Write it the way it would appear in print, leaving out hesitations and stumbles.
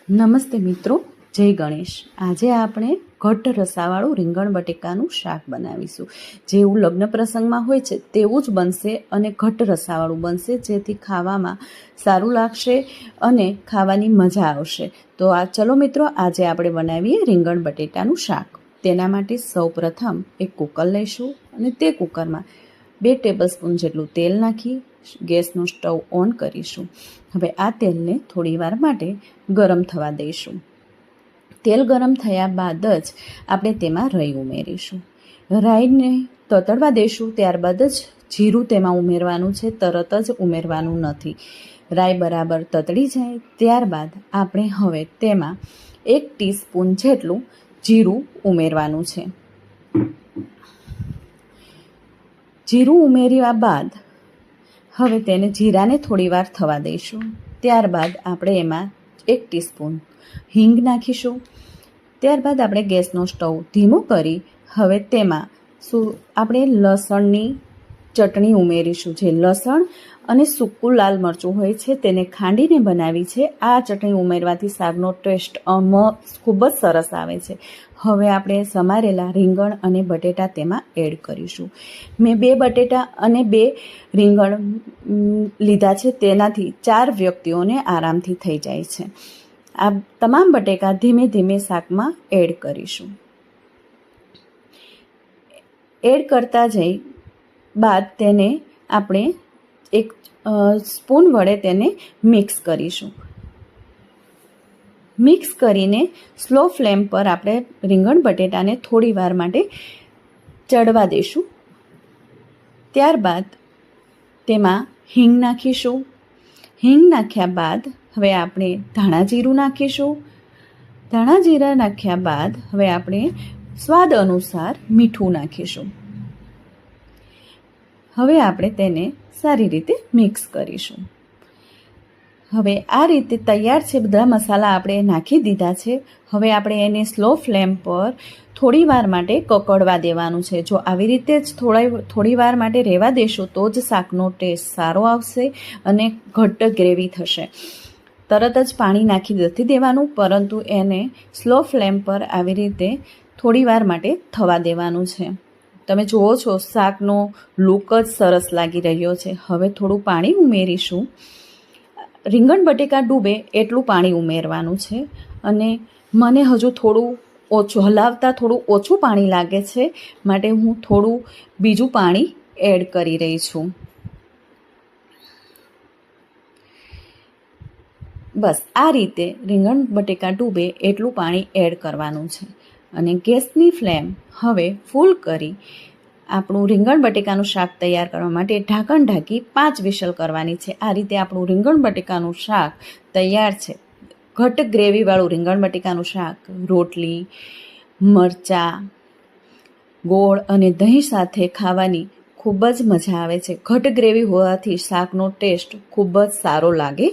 નમસ્તે મિત્રો, જય ગણેશ. આજે આપણે ઘટ્ટ રસાવાળું રીંગણ બટેકાનું શાક બનાવીશું. જેવું લગ્ન પ્રસંગમાં હોય છે તેવું જ બનશે અને ઘટ્ટ રસાવાળું બનશે, જેથી ખાવામાં સારું લાગશે અને ખાવાની મજા આવશે. તો ચલો મિત્રો, આજે આપણે બનાવીએ રીંગણ બટેટાનું શાક. તેના માટે સૌપ્રથમ એક કુકર લઈશું અને તે કુકરમાં 2 ટેબલસ્પૂન જેટલું તેલ નાખી ગેસનો સ્ટવ ઓન કરીશું. હવે આ તેલને થોડીવાર માટે ગરમ થવા દઈશું. તેલ ગરમ થયા બાદ જ આપણે તેમાં રાઈ ઉમેરીશું. રાઈને તતડવા દઈશું, ત્યારબાદ જ જીરું તેમાં ઉમેરવાનું છે, તરત જ ઉમેરવાનું નથી. રાઈ બરાબર તતડી જાય ત્યારબાદ આપણે હવે તેમાં 1 ટીસ્પૂન જેટલું જીરું ઉમેરવાનું છે. જીરું ઉમેર્યા બાદ હવે તેને જીરાને થોડીવાર થવા દઈશું. ત્યારબાદ આપણે એમાં 1 ટીસ્પૂન હિંગ નાખીશું. ત્યારબાદ આપણે ગેસનો સ્ટવ ધીમો કરી હવે તેમાં આપણે લસણની ચટણી ઉમેરીશું. જે લસણ અને સૂકું લાલ મરચું હોય છે તેને ખાંડીને બનાવી છે. આ ચટણી ઉમેરવાથી શાકનો ટેસ્ટ ખૂબ જ સરસ આવે છે. હવે આપણે સમારેલા રીંગણ અને બટેટા તેમાં એડ કરીશું. મેં 2 બટેટા અને 2 રીંગણ લીધા છે, તેનાથી 4 વ્યક્તિઓને આરામથી થઈ જાય છે. આ તમામ બટેકા ધીમે ધીમે શાકમાં એડ કરીશું. એડ કરતા જઈ બાદ તેને આપણે એક સ્પૂન વડે તેને મિક્સ કરીશું. મિક્સ કરીને સ્લો ફ્લેમ પર આપણે રીંગણ બટેટાને થોડી વાર માટે ચડવા દઈશું. ત્યારબાદ તેમાં હિંગ નાખીશું. હિંગ નાખ્યા બાદ હવે આપણે ધાણા જીરું નાખીશું. ધાણા જીરા નાખ્યા બાદ હવે આપણે સ્વાદ અનુસાર મીઠું નાખીશું. હવે આપણે તેને સારી રીતે મિક્સ કરીશું. હવે આ રીતે તૈયાર છે. બધા મસાલા આપણે નાખી દીધા છે. હવે આપણે એને સ્લો ફ્લેમ પર થોડી વાર માટે કકડવા દેવાનું છે. જો આવી રીતે જ થોડી વાર માટે રહેવા દેશો તો જ શાકનો ટેસ્ટ સારો આવશે અને ઘટ્ટ ગ્રેવી થશે. તરત જ પાણી નાખી નથી દેવાનું, પરંતુ એને સ્લો ફ્લેમ પર આવી રીતે થોડી વાર માટે થવા દેવાનું છે. તમે જુઓ છો શાકનો લુક જ સરસ લાગી રહ્યો છે. હવે થોડું પાણી ઉમેરીશું. રીંગણ બટેકા ડૂબે એટલું પાણી ઉમેરવાનું છે અને મને હજુ થોડું હલાવતા થોડું ઓછું પાણી લાગે છે, માટે હું થોડું બીજું પાણી એડ કરી રહી છું. બસ આ રીતે રીંગણ બટેકા ડૂબે એટલું પાણી એડ કરવાનું છે અને ગેસની ફ્લેમ હવે ફૂલ કરી આપણું રીંગણ બટેકાનું શાક તૈયાર કરવા માટે ઢાંકણ ઢાંકી 5 વિસલ કરવાની છે. આ રીતે આપણું રીંગણ બટેકાનું શાક તૈયાર છે. ઘટ્ટ ગ્રેવીવાળું રીંગણ બટેકાનું શાક રોટલી, મરચાં, ગોળ અને દહીં સાથે ખાવાની ખૂબ જ મજા આવે છે. ઘટ્ટ ગ્રેવી હોવાથી શાકનો ટેસ્ટ ખૂબ જ સારો લાગે